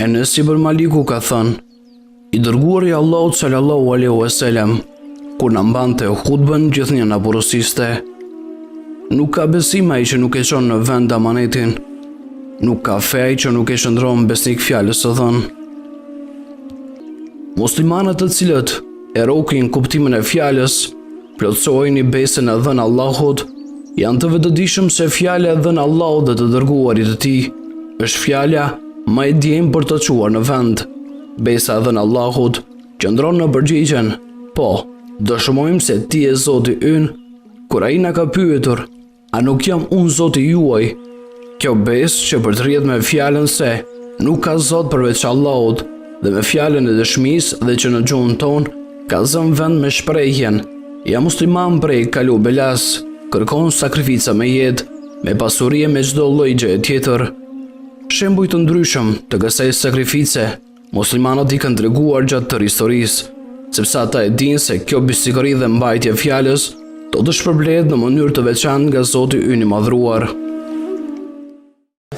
Enes ibn Maliku ka thënë: I dërguari i Allahut sallallahu alaihi wasallam, kur na mbante hutbën, gjithnjë na porosiste. Nuk ka besim ai që nuk e çon në vend amanetin. Nuk ka fe ai që nuk e shndron besnik fjalës së dhënë. Muslimanët të cilët e rokin kuptimin e fjalës, plotësojnë besën e dhënë Allahut, janë të vetëdijshëm se fjala e dhënë Allahut dhe të dërguarit të tij është fjala më e djemtë për të çuar në vend. Besa e dhënë Allahut qëndron në përgjigjen: Po, dëshmojmë se ti je Zoti ynë, kur ai na ka pyetur: A nuk jam unë Zoti juaj? Kjo besë që përtrihet me fjalën se nuk ka Zot përveç Allahut dhe me fjalën e dëshmisë dhe që në gjuhën tonë ka zënë vend me shprehjen: Ja musliman prej kalu belas, kërkon sakrifica me jetë, me pasuri e me çdo lloj gjëje tjetër. Shembuj të ndryshëm të kësaj sakrifice muslimanët i kanë treguar gjatë tërë historisë, sepse ata e dinë se kjo besikëri dhe mbajtje e fjalës do të shpërblehet në mënyrë të veçantë nga Zoti ynë i madhruar.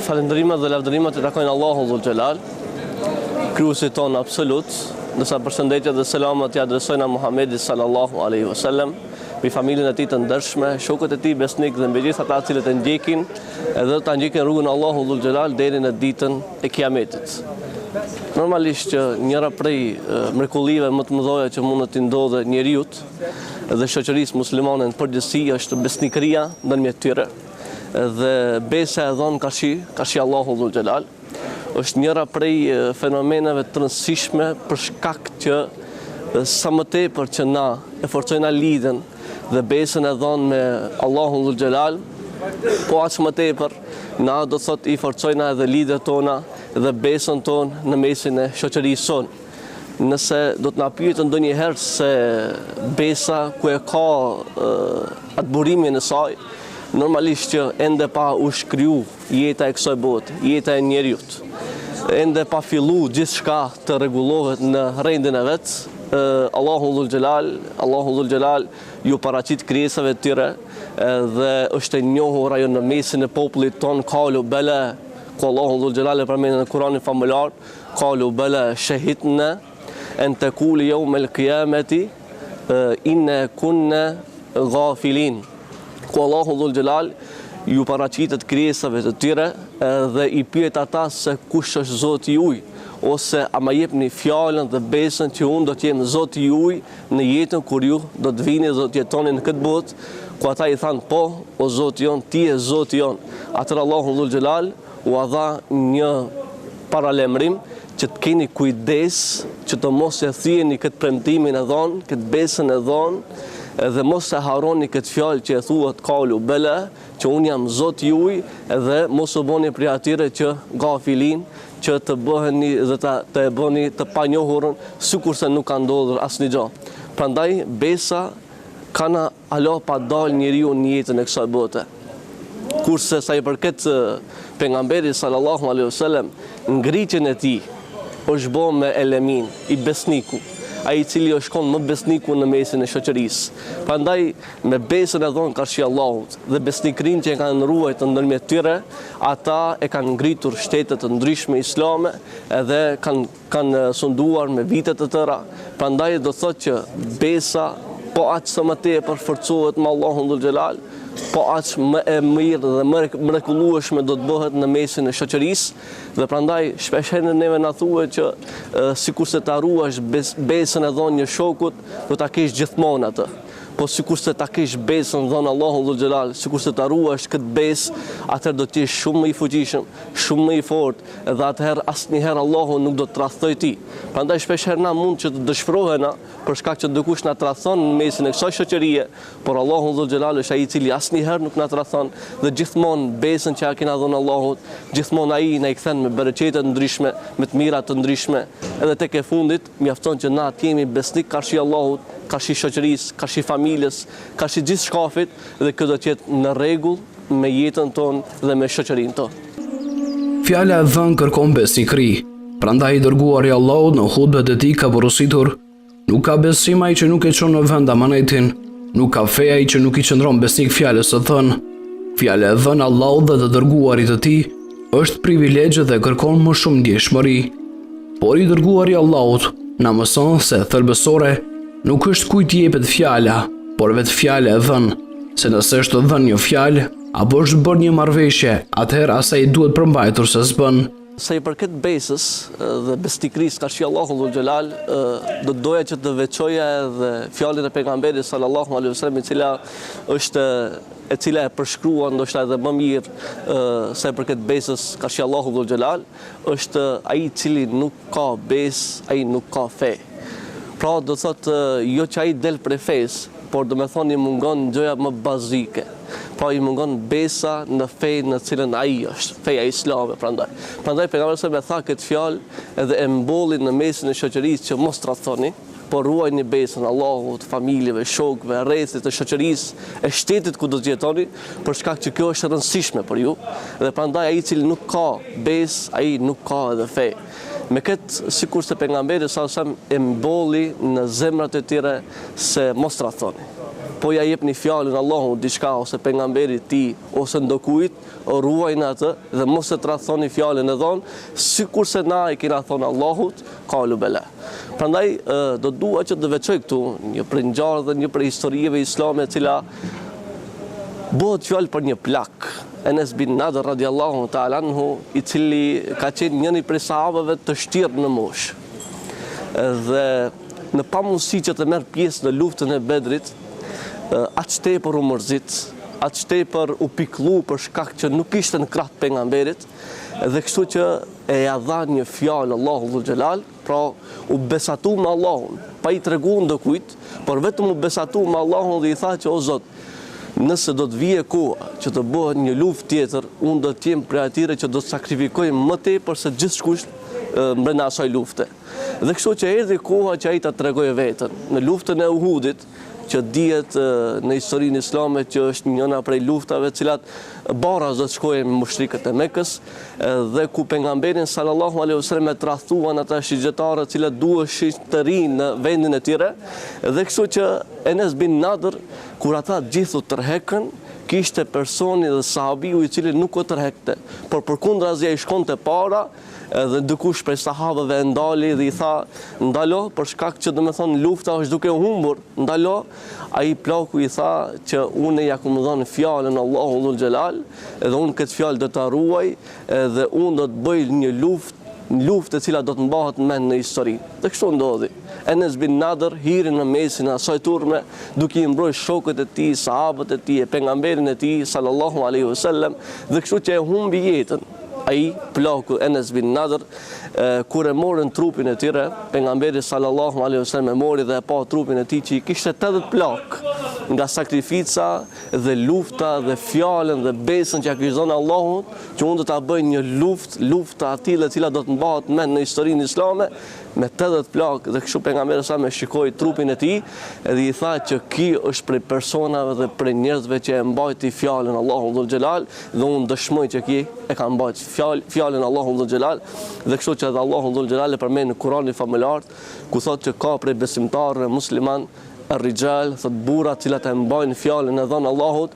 Falënderimet dhe lavdërimet i takojnë Allahu Dhul Xhelal, kryuesit tonë absolut, ndërsa përshëndetjet dhe selamat i adresojnë Muhamedit sallallahu alaihi wasallam, mbi familjen e tij të ndershme, shokët e tij besnik dhe mbi gjithë ata cilët e ndjekin edhe ta ndjekin rrugën e Allahut Dhul Xhelal deri në ditën e Kiametit. Normalisht që njëra prej mrekullive më të mëdha që mund të ndodhe njeriut dhe shoqërisë muslimane në përgjithësi është besnikëria ndërmjet tyre. Dhe besa e dhënë kashi Allahu Dhul Xhelal është njëra prej fenomeneve të rëndësishme për shkak që sa më tepër që na e forcojna lidhen dhe besën e dhënë me Allahun Dhul Xhelal, po aq më tepër na do thot i forcojna edhe lidhet tona dhe besën tonë në mesin e shoqërisë sonë. Nëse do të na pyetën ndonjëherë se besa ku e ka atë burimin e saj, normalisht që ende pa u shkriju jeta e kësaj bote, jeta e njeriut, ende pa fillu gjithçka të rregullohet në rendin e vet, Allahu Dhul Xhelal ju paraqit krijesave të tyre dhe është e njohur ajo në mesin e popullit ton, qalu bala, ku Allahu Dhul Xhelal e përmend në Kur'anin famullar, qalu bala shahidna an taqulu yawm al-qiyamati inna kunna ghafilin. Ku Allahu Dhul Xhelal ju paraqitet krijesave të tyre dhe i pyet ata se kush është Zoti juaj, ose a ma jepni fjalën dhe besën që unë do të jem Zoti juaj në jetën kur ju do të vini dhe do të jetoni në këtë botë, ku ata i thanë po, o Zoti jon, ti je Zoti jon. Atëherë Allahu Dhul Xhelal u dha një paralemrim që të keni kujdes që të mos e thyeni këtë premtimin e dhënë, këtë besën e dhënë, dhe mos e harroni këtë fjalë që e thuat qalu bala, që unë jam Zoti juaj, dhe mos u bëni prej atyre që gafilin, që të bëheni dhe të e bëni të panjohurën, sikurse nuk ka ndodhur asnjë gjë. Prandaj besa kana alo pa dal njeriu në jetën e kësaj bote. Kurse sa i përket pejgamberit sallallahu alaihi wasallam, ngritjen e tij është bë me elemin i besniku, ai i cili është shkon më besniku në mesin e shoqërisë. Prandaj me besën e dhënë karshi Allahut dhe besnikrinë që e kanë ruajtur ndërmjet tyre, ata e kanë ngritur shtete të ndryshme islame edhe kanë sunduar me vite të tëra. Prandaj do thotë që besa po aq sa më tepër forcohet me Allahun Dhul Xhelal, po aq më e mirë dhe më mrekullueshme do të bëhet në mesin e shoqërisë, dhe prandaj shpeshherë neve na thuhet që sikurse ta ruash besën e dhënë një shokut, do ta kesh gjithmonë atë. Po sikurse ta kesh besën dhënë Allahu Dhul Xhelal, sikurse ta ruash këtë besë, atëherë do të jesh shumë më i fuqishëm, shumë më i fortë, dhe atëherë asnjëherë Allahu nuk do të tradhtoj ti. Prandaj shpeshherë na mund që të dëshpërohena për shkak që dikush na tradhton në mesin e kësaj shoqërie, por Allahu Dhul Xhelal është ai i cili asnjëherë nuk na tradhton dhe gjithmonë besën që kena dhënë Allahut, gjithmonë ai na i kthen me bereqete të ndryshme, me të mira të ndryshme, edhe tek e fundit mjafton që na të jemi besnik karshi Allahut, karshi shoqërisë, karshi familjes, karshi gjithë shkafit, dhe kjo do të jetë në rregull me jetën tonë dhe me shoqërinë tonë. Fjala e dhënë kërkon besnikëri. Prandaj i dërguari i Allahut në hutbet e tij ka porositur: nuk ka besim ai që nuk e çon në vend amanetin, nuk ka fe ai që nuk i qëndron besnik fjalës së thënë. Fjala e dhënë Allahut dhe të dërguarit të tij është privilegj dhe kërkon më shumë ndjeshmëri. por i dërguari i Allahut na mëson se thelbësore nuk është kujt i jepet fjala, por vetë fjala e dhënë, se nëse është dhënë një fjalë apo është bërë një marrëveshje, atëherë asaj duhet përmbajtur se s'bën. Sa i përket besës dhe besnikërisë ka shi Allahu dhul xhelal, do doja që të veçoja edhe fjalën e pejgamberit sallallahu alaihi wasallam, e cila e përshkruan ndoshta edhe më mirë sa i përket besës ka shi Allahu dhul xhelal, është ai i cili nuk ka besë, ai nuk ka fe. Pra do thotë jo që ai del prej fesë, por do me thonë i mungon gjëja më bazike. Pra i mungon besa në fejnë në cilën ai është, feja islame prandaj. Prandaj pejgamberi sa me tha këtë fjalë edhe e mbolli në mesin e shoqërisë që mos tradhoni, por ruajini besën Allahut, familjeve, shokëve, rrethit të shoqërisë, e shtetit ku do të jetoni, për shkak që kjo është e rëndësishme për ju, dhe prandaj ai i cili nuk ka besë, ai nuk ka edhe fe. Me këtë, sikur se pejgamberi sa e mbolli në zemrat e tyre se mos tradhoni. Po ja jepni fjalën Allahut diçka ose pejgamberit ti ose ndokujt, ruajini atë dhe mos e tradhoni fjalën e dhon, sikur se na i kena thonë Allahut, qalu bela. Prandaj do dua që të veçoj këtu një prej ngjarjeve dhe një prej historive islame e cila bëhet fjalë për një plak. Enes bin Nadr radiallahu ta'ala anhu, i cili ka qenë njëri prej sahabëve të shtirë në moshë. Dhe në pamundësi që të merr pjesë në luftën e Bedrit, aq tepër u mërzit, aq tepër u pikëllu për shkak që nuk ishte në krah të pejgamberit, dhe kështu që e ja dha një fjalë Allahu dhul xhelal, pra u besatu me Allahun, pa i treguar ndokujt, por vetëm u besatu me Allahun dhe i tha që o Zot, nëse do të vije koha që të bëhet një luftë tjetër, unë do të jem prej atyre që do të sakrifikoj më tepër se gjithçkush brenda asaj lufte. Dhe kështu që erdhi koha që ai ta tregojë veten. Në luftën e Uhudit, që dihet në historinë islame që është njëna prej luftave cilat baraz do të shkojnë me mushrikët e Mekës, dhe ku pejgamberin sallallahu alaihi wasallam e tradhtuan ata shigjetarë të cilët duheshin të rinë në vendin e tyre, dhe kështu që Enes bin Nadr, kur ata gjithu tërhekën, kishte personi dhe sahabiu i cili nuk o tërhekte, por përkundrazi ai shkonte para, dhe dikush prej sahabëve ndali dhe i tha, ndalo, për shkak që do me thonë lufta është duke u humbur, ndalo, ai plaku i tha që unë ja kam dhënë fjalën Allahu dhul xhelal, edhe unë këtë fjalë do ta ruaj, dhe unë do të bëj një luftë e cila do të mbahet mend në histori. Dhe kështu ndodhi. Enes bin Nadr hiri në mesin e asaj turme, duke i mbrojtur shokët e tij, sahabët e tij, pejgamberin e tij sallallahu alaihi wasallam, dhe kështu që e humbi jetën. Ai plaku Enes bin Nadr, kur e morën trupin e tyre, pejgamberi sallallahu alaihi wasallam e mori dhe e pa trupin e tij që i kishte 80 plak nga sakrifica dhe lufta dhe fjalën dhe besën që ja kishte dhënë Allahut, që unë do ta bëj një luftë atilla e cila do të mbahet mend në historinë islame me 80 plak, dhe kështu pejgamberi sa me shikoi trupin e tij dhe i tha që ky është prej personave dhe prej njerëzve që e mbajti fjalën Allahu dhul xhelal, dhe unë dëshmoj që ky e ka mbajtur fjalën Allahu dhul xhelal, dhe kështu që edhe Allahu dhul xhelal e përmend në Kur'anin famullar, ku thotë që ka prej besimtarëve musliman الرجال, thot burra të cilat e mbajnë fjalën e dhënë Allahut,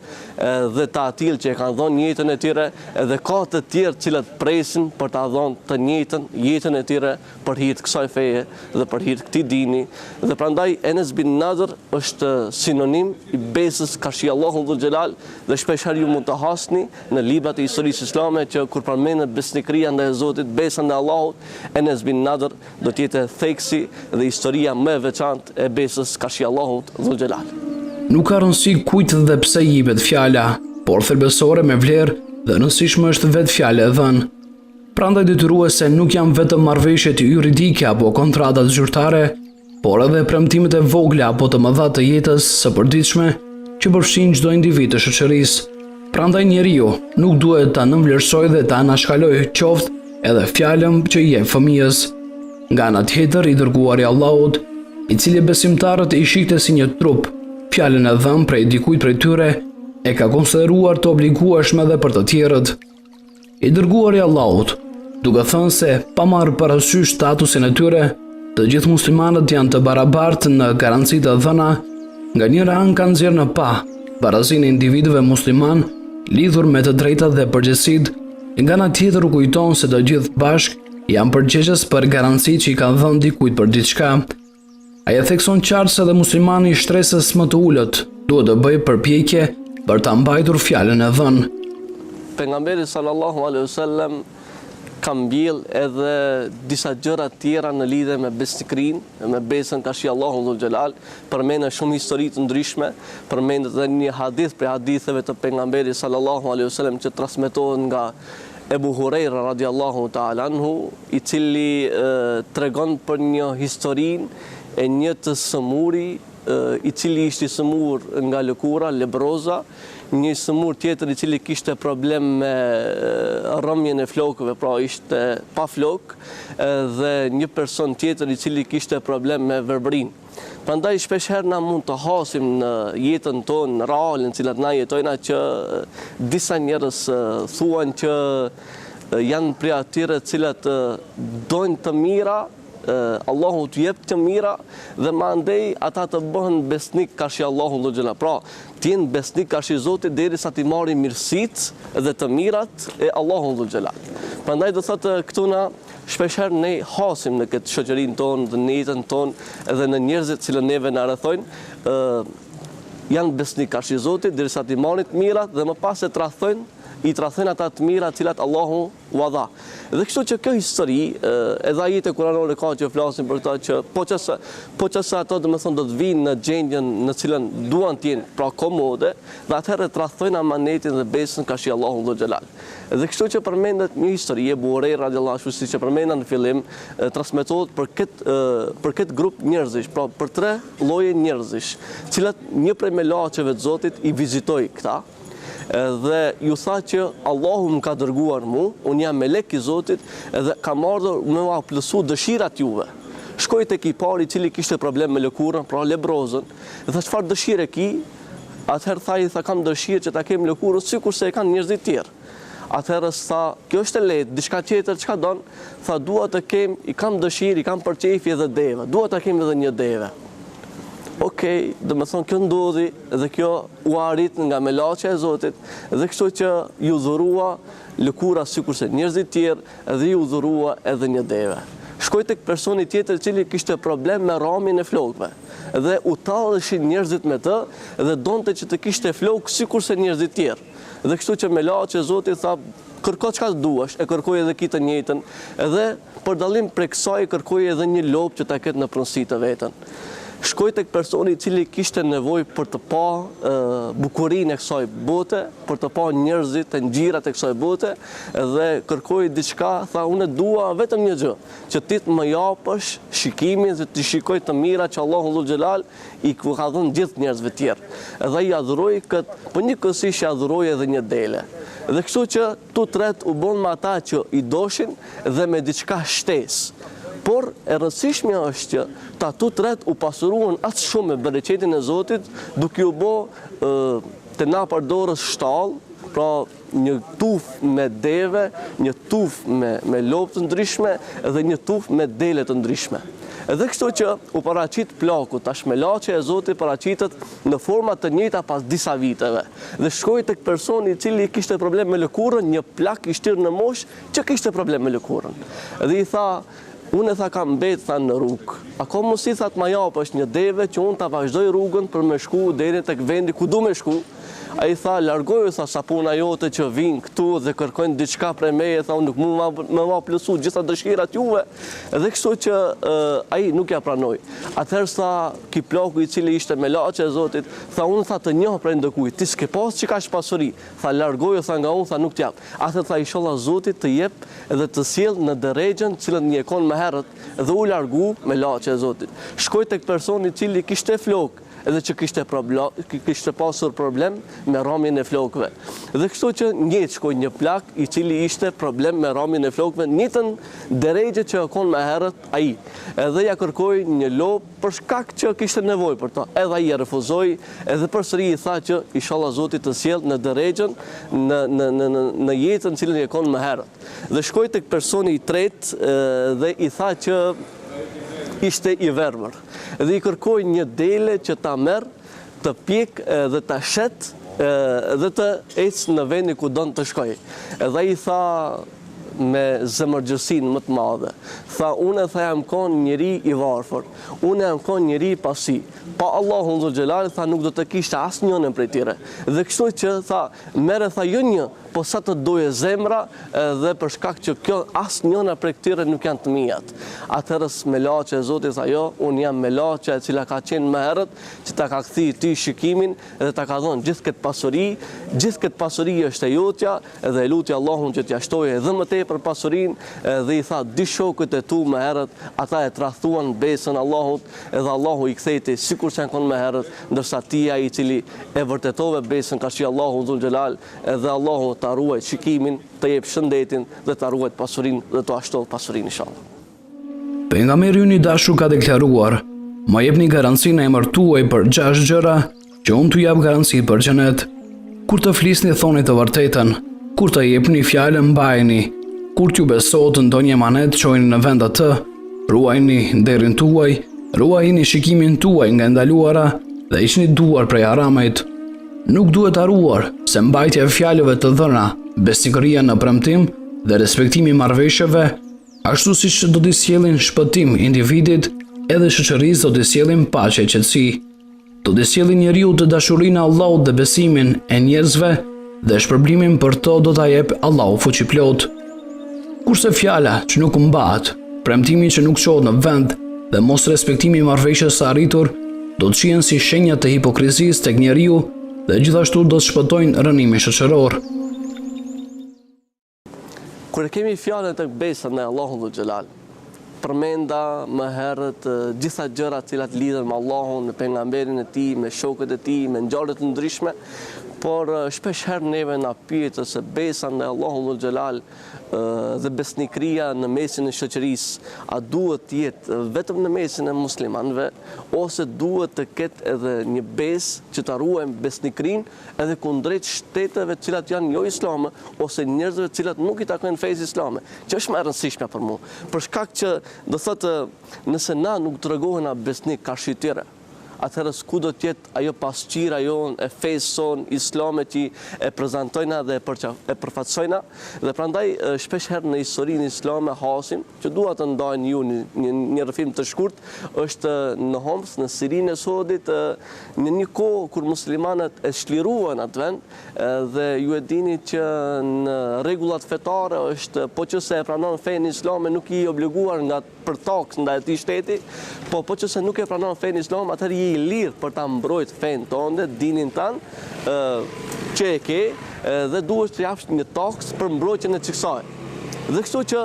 dhe të atil që e kanë dhënë jetën e tyre, dhe ka të tjerë cilat presin për ta dhënë të njëjtën jetën e tyre për hir të kësaj feje dhe për hir të këtij dini. Dhe prandaj Enes bin Nadr është sinonim i besës ka shi Allahu dhul xhelal, dhe shpeshherë ju mund të hasni në librat e historisë islame që kur përmendet besnikëria ndaj Zotit, besa ndaj Allahut, Enes bin Nadr do të jetë theksi dhe historia më e veçantë e besës ka shi dhul xhelal. Nuk ka rëndësi kujt dhe pse i jepet fjala, por thelbësore me vlerë dhe rëndësishme është vetë fjala e dhënë. Prandaj detyruese nuk janë vetëm marrëveshjet juridike apo kontratat zyrtare, por edhe premtimet e vogla apo të mëdha të jetës së përditshme që përfshin çdo individ të shoqërisë. Prandaj njeriu nuk duhet ta nënvlerësojë dhe ta anashkalojë qoftë edhe fjalën që i jep fëmijës. Nga ana tjetër, i dërguari i Allahut, i cili besimtarët i shikte si një trup, fjalën e dhënë prej dikujt prej tyre, e ka konsideruar të obligueshme edhe për të tjerët. I dërguari i Allahut, duke thënë se pa marrë parasysh statusin e tyre, të gjithë muslimanët janë të barabartë në garancitë të dhëna, nga njëra anë kanë nxjerrë në pa barazinë e individëve musliman lidhur me të drejtat dhe përgjegjësitë, nga ana tjetër u kujton se të gjithë bashkë janë përgjegjës për garanci që i ka dhënë dikujt për diçka. Ai e thekson qartë se dhe muslimani i shtresës më të ulët duhet të bëjë përpjekje për ta mbajtur fjalën e dhënë. Pejgamberi sallallahu alaihi wasallam ka mbjell edhe disa gjëra tjera në lidhje me besnikrin, me besën ka shi Allahu dhul xhelal, përmend shumë histori të ndryshme, përmend edhe një hadith prej haditheve të pejgamberit sallallahu alaihi wasallam që transmetohet nga Ebu Hurajra radiallahu ta'ala anhu, i cili tregon për një historin e një të sëmuri, i cili ishte sëmur nga lëkura, lebroza, një sëmur tjetër i cili kishte problem me rrëmjen e flokëve, pra ishte pa flok, dhe një person tjetër i cili kishte problem me verbrin. Prandaj shpeshherë na mund të hasim në jetën tonë, në realin në cilat na jetojna, që disa njerëz thuan që janë prej atyre cilat dojnë të mira, Allahu t'u jep të mira dhe mandej ata të bëhen besnik karshi Allahu dhul xhelal. Pra, t'jen besnik karshi Zotit derisa t'i marrin mirësitë dhe të mirat e Allahu dhul xhelal. Prandaj do thotë këtu na shpeshherë ne hasim në këtë shoqërinë tonë dhe në jetën tonë edhe në njerëzit që neve na rrethojnë, janë besnik karshi Zotit derisa t'i marrin të mirat dhe më pas e i tradhojnë ata të mira të cilat Allahu u dha. Dhe kështu që kjo histori, edhe ajete kuranore ka që flasin për ta që po qëse ato domethënë do të vinë në gjendjen në cilën duan të jenë, pra komode, dhe atëherë tradhojnë amanetin dhe besën ka shi Allahu dhul xhelal. Dhe kështu që përmendet një histori e Ebu Hurajra radiallahu anhu, siç e përmenda në fillim, transmetohet për këtë grup njerëzish, pra për 3 lloje njerëzish, të cilat një prej melaçeve të Zotit i vizitoi këta dhe ju tha që Allahu më ka dërguar mu, unë jam melek i Zotit dhe kam ardhur me ma plësu dëshirat juve. Shkoj tek i pari i cili kishte problem me lëkurën, pra lebrozën, dhe tha çfarë dëshire ki? Atëherë i tha kam dëshirë që ta kem lëkurën sikur se e kanë njerëzit tjerë. Atëherë tha, kjo është e lehtë, diçka tjetër çka don? Tha dua të kem, i kam dëshirë, i kam përqejfi edhe deve, dua ta kem edhe një deve. Okej, do më thonë kjo ndodhi dhe kjo u arrit nga melaçja e Zotit dhe kështu që ju dhurua lëkura sikur se njerëzit tjerë dhe ju dhurua edhe një deve. Shkoj tek personi tjetër i cili kishte problem me rrëmjen e flokëve dhe u talleshin njerëzit me të dhe donte që të kishte flokë sikur se njerëzit tjerë. Dhe kështu që melaçja e Zotit tha kërko çka duash, e kërkoi edhe këtë njëjtën, edhe për dallim prej kësaj kërkoi edhe një lopë që ta ketë në pronësi të vetën. Shkoj tek personi i cili kishte nevojë për të pa bukurinë e kësaj bote, për të pa njerëzit e ngjirat e kësaj bote dhe kërkoi diçka, tha unë dua vetëm një gjë, që ti të më japësh shikimin dhe të shikoj të mira që Allahu dhul xhelal i ka dhënë gjithë njerëzve të tjerë. Dhe i adhuroi këtë, po njëkohësisht i adhuroi edhe një dele. Dhe kështu që tu tret u bën me ata që i doshin dhe me diçka shtesë. Por e rëndësishmja është që ta tu tret u pasuruan aq shumë me bereqetin e Zotit, duke u bë të na përdorës shtallë, pra një tuf me deve, një tuf me lopë të ndryshme dhe një tuf me dele të ndryshme. Edhe kështu që u paraqit plaku, tash melaçja e Zotit paraqitet në forma të njëjta pas disa viteve. Dhe shkoi tek personi i cili kishte problem me lëkurën, një plak i shtirë në moshë që kishte problem me lëkurën. Dhe i tha, unë kam mbetë në rrugë. Ako mos i thatë ma japësh një deve që unë ta vazhdoj rrugën për me shku deri tek vendi ku du me shku. A i tha, largoju, tha, sapuna jote që vinë këtu dhe kërkojnë diçka prej meje, tha, unë nuk mu me ma plësu gjitha dëshirat juve. Edhe kështu që a i nuk ja pranoj. Atëherë tha, ki plaku i cili ishte melaçja e Zotit, tha, unë tha të njoh prej ndëkuj, ti s'ke pas që ka shpasuri. Tha, largoju, tha, nga unë, tha, nuk t'jap. Atëherë tha, inshallah Zotit të jep edhe të sjell në drejtën cilën një kon më herët dhe u largu melaçja e Zotit. Shkoi tek personi i cili kishte flok edhe që kishte pasur problem me rrëmjen e flokëve. Dhe kështu që njëtë shkoi një plak i cili ishte problem me rrëmjen e flokëve, njëtën drejtë që kon më herët ai. Edhe ja kërkoi një lopë për shkak që kishte nevojë për to. Edhe ai refuzoi, edhe përsëri i tha që inshallah Zoti të sjell në drejtën në jetën cilën e kon më herët. Dhe shkoi tek personi i tretë dhe i tha që ishte i verbër. Dhe i kërkoi një dele që ta merr, të pjek dhe ta shet dhe të ecë në vendin ku don të shkojë. Edhe ai tha, me zemërgjësinë më të madhe. Tha, unë jam kon njeri i varfër, unë jam kon njeri pasi. Pa Allahu Zul Xhelal, tha, nuk do të kishte asnjërin prej tyre. Dhe kështu që tha, merre tha jo një, po sa të doje zemra, dhe për shkak që kjo asnjëna prej këtyre nuk janë të mijat. Atëherës me laçe e Zotit tha, jo, unë jam me laçe e cila ka qenë më herët, që ta ka kthy ty shikimin dhe ta ka dhënë gjithë këtë pasuri është e jotja, dhe e lutja Allahun që t'ja shtojë edhe më tepër pasurinë, dhe i tha dy shokët e tu më herët, ata e tradhtuan besën Allahut, edhe Allahu i ktheti sikur se kanë më herët, ndërsa ti ai i cili e vërtetove besën ka shi Allahu Zul Xhelal, edhe Allahu ta ruaj shikimin, të jep shëndetin dhe ta ruaj pasurinë dhe të ashtoj pasurinë inshallah. Pejgamberi ynë i dashur ka deklaruar: "Ma jepni garancinë e emër tuaj për 6 gjëra, që unë t'ju jap garanci për xhenet. Kur të flisni thoni të vërtetën, kur të jepni fjalën mbajini, kur t'ju besohet ndonjë emanet çojini në vend atë, ruajini nderin tuaj, ruajini shikimin tuaj nga ndaluara dhe hiqni duar prej haramait. Nuk duhet harruar se mbajtja e fjalëve të dhëna, besnikëria në premtim dhe respektimi i marrëveshjeve, ashtu siç do të sjellin shpëtim individit, edhe shoqërisë do të sjellin paqe e qetësi. Do të sjellin njeriu të dashurinë e Allahut dhe besimin e njerëzve, dhe shpërblimin për to do ta jep Allahu fuqiplot. Kurse fjala që nuk mbahet, premtimi që nuk çohet në vend dhe mos respektimi i marrëveshjes së arritur do të shihen si shenja të hipokrizisë tek njeriu dhe gjithashtu do të shpëtojnë rënimin shoqëror. Kur e kemi fjalën tek besa në Allahun Dhul Xhelal, përmenda më herët gjitha gjërat cilat lidhen me Allahun, me pejgamberin e tij, me shokët e tij, me ngjarje të ndryshme, por shpesh herë neve na pyetet se besa në Allahun Dhul Xhelal dhe besnikëria në mesin e shoqërisë, a duhet të jetë vetëm në mesin e muslimanëve, ose duhet të ketë edhe një besë që ta ruajmë besnikërinë edhe kundrejt shteteve të cilat janë jo islame, ose njerëzve të cilat nuk i takojnë fesë islame, që është më e rëndësishme për mua. Për shkak që do thotë, nëse na nuk tregohena besnik ka shitire, atëherës ku do tjetë ajo pasqira jonë e fesë son islame që e prezentojna dhe e përfaqësojna, dhe prandaj shpesh herë në historinë islame hasim, që dua të ndajnë ju një rrëfim të shkurt, është në Homs, në Sirinë e Sodit, në një kohë kur muslimanët e shliruan atë vend, dhe ju e dini që në rregullat fetare është, po që se e pranon fenë islame, nuk i obliguar nga për tokë ndaj atij shteti, po që se nuk e pranon fenë islame, atëherë i lirë për ta mbrojt fenë tonë, dinin tanë që e ke, dhe duhet të japsh një toks për mbrojtjen e kësaj. Dhe kështu që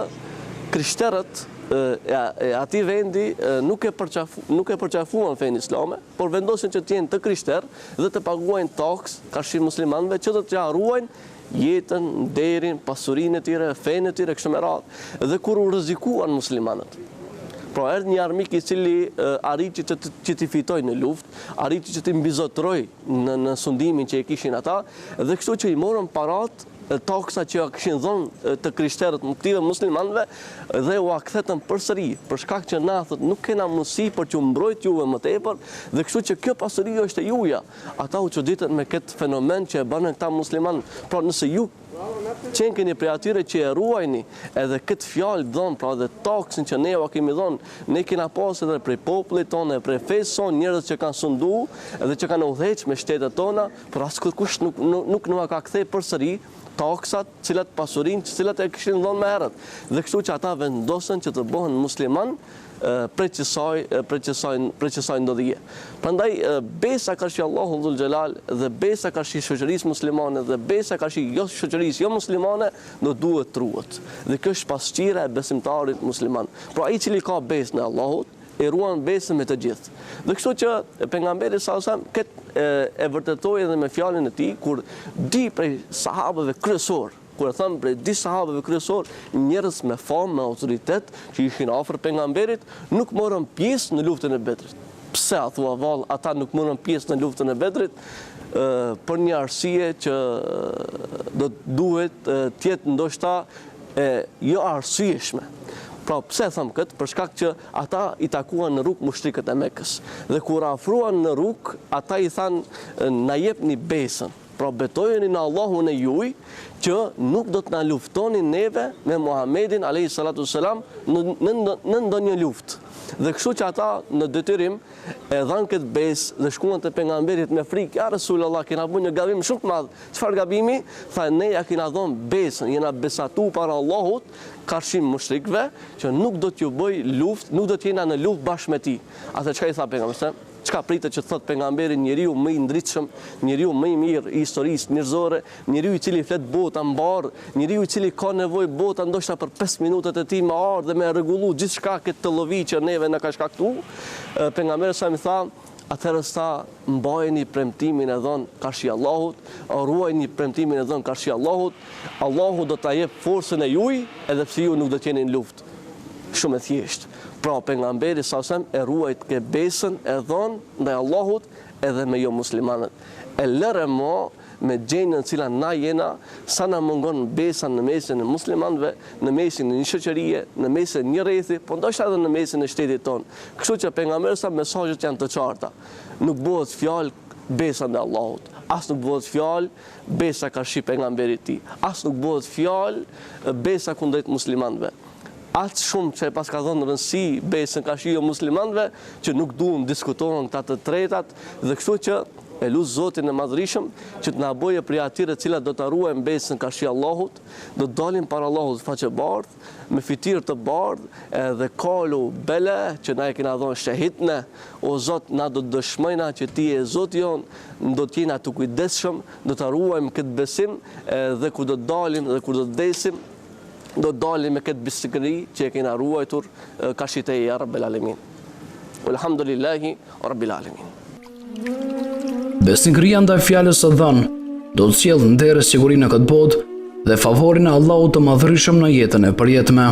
krishterët e atij vendi nuk e përqafuan fenë islame, por vendosin që të jenë të krishterë dhe të paguajnë toks karshi muslimanëve që do t'ja ruajnë jetën, nderin, pasurinë e tyre, fenë e tyre kështu me radhë. Dhe kur u rrezikuan muslimanët, pra erdhi një armik i cili arriti që t'i fitoj në luftë, arriti që t'i mbizotroj në sundimin që e kishin ata, dhe kështu që i morën parat, toksa që kishin dhënë të krishterët këtyre muslimanëve, dhe u akthetën përsëri, për shkak që na thotë nuk kena mundësi për t'ju mbrojt juve më tepër, dhe kështu që kjo pasuri është e juja. Ata u çuditën me këtë fenomen që e bënë këta muslimanë. Pra nëse ju qenë keni prej atyre që e ruajni edhe këtë fjalë dhënë, pra edhe toksin që ne u kemi dhënë, ne kena pas edhe prej popullit tonë, prej fesë sonë, njerëz që kanë sundu edhe që kanë udhëheqë me shtetet tona, por askush nuk na ka kthyer përsëri toksat, cilat pasurinë, cilat e kishin dhënë më herët. Dhe kështu që ata vendosën që të bëhen musliman preqësoj ndodhje. Prandaj besa karshi Allahu Dhul Xhelal dhe besa karshi shoqërisë muslimane dhe besa karshi shoqërisë jo muslimane do duhet truhet. Dhe kjo është pasqira e besimtarit musliman. Pra ai i cili ka besë në Allahut e ruan besën me të gjithë. Dhe kështu që pejgamberi sallallahu alajhi wasallam e vërtetoi edhe me fjalën e tij kur di prej sahabëve kryesor, kur e thëmë prej di sahabëve kryesor, njerëz me famë, me autoritet, që ishin afër pejgamberit, nuk morën pjesë në luftën e Bedrit. Pse, thua vallë, ata nuk morën pjesë në luftën e Bedrit? Për një arsye që duhet të jetë ndoshta jo arsyeshme. Pra pse thëmë këtë? Për shkak që ata i takuan në rrugë mushrikët e Mekës. Dhe kur afruan në rrugë, ata i thanë na jepni besën. Pra betojeni në Allahun e juaj që nuk do të na luftoni neve me Muhamedin alayhi salatu wasalam në ndonjë luftë. Dhe kështu që ata në detyrim e dhanë këtë besë dhe shkuan te pejgamberit me frikë, ja Rasulullah, kena bërë një gabim shumë të madh. Çfarë gabimi? Tha, ne ja kena dhënë besën, jena besatu para Allahut, karshim mushrikëve, që nuk do t'ju bëj luftë, nuk do t'jena në luftë bashkë me ti. Atë çka i tha pejgamberi? Çka pritet që thot pejgamberi, njeriu më i ndritshëm, njeriu më i mirë i historisë njerëzore, njeriu i cili flet bota mbar, njeriu i cili ka nevojë bota ndoshta për 5 minutat e tij me ardh dhe me rregullu gjithçka këtë të llovi që neve na ka shkaktuar. Pejgamberi sa më tha, atëherë sa mbajeni premtimin e dhënë karshi Allahut, ruajini premtimin e dhënë karshi Allahut, Allahu do ta jep forcën e juaj edhe pse ju nuk do të jeni në luftë. Shumë e thjeshtë. Pra pejgamberi sa e ruajt ke besën e dhënë ndaj Allahut edhe me jo muslimanët. E lëre mo me gjenjën cila na jena, sa na mungon besa në mesin e muslimanëve, në mesin e një shoqërie, në mesin e një rrethi, po ndoshta edhe në mesin e shtetit ton. Kështu që pejgamberi sa mesazhet janë të qarta. Nuk bëhet fjalë besa ndaj Allahut. As nuk bëhet fjalë besa karshi pejgamberit të tij. As nuk bëhet fjalë besa kundrejt muslimanëve. Atë shumë që pas ka dhënë rëndësi besën karshi jo muslimanëve, që nuk duhen diskutohen këta të tretat, dhe kështu që e lut Zotin e Madhërisëm që të na bëjë prej atyre të cilat do ta ruajnë besën karshi Allahut, do të dalim para Allahut faqe bardh, me fytyrë të bardh, edhe kalu bele që na e kena dhënë shahidne, o Zot, na do të dëshmojna që ti je Zoti jon, do të jena të kujdesshëm, do ta ruajmë këtë besim, dhe kur do të dalim dhe kur do të vdesim, do të dalim me këtë besigëri që e kena ruajtur kashit e ja Rabbel Alemin. Elhamdulillahi Rabbil Alemin. Besnikëria ndaj fjalës së dhënë do të sjellë nder e siguri në këtë botë dhe favorin e Allahut të Madhërisëm në jetën e përjetme.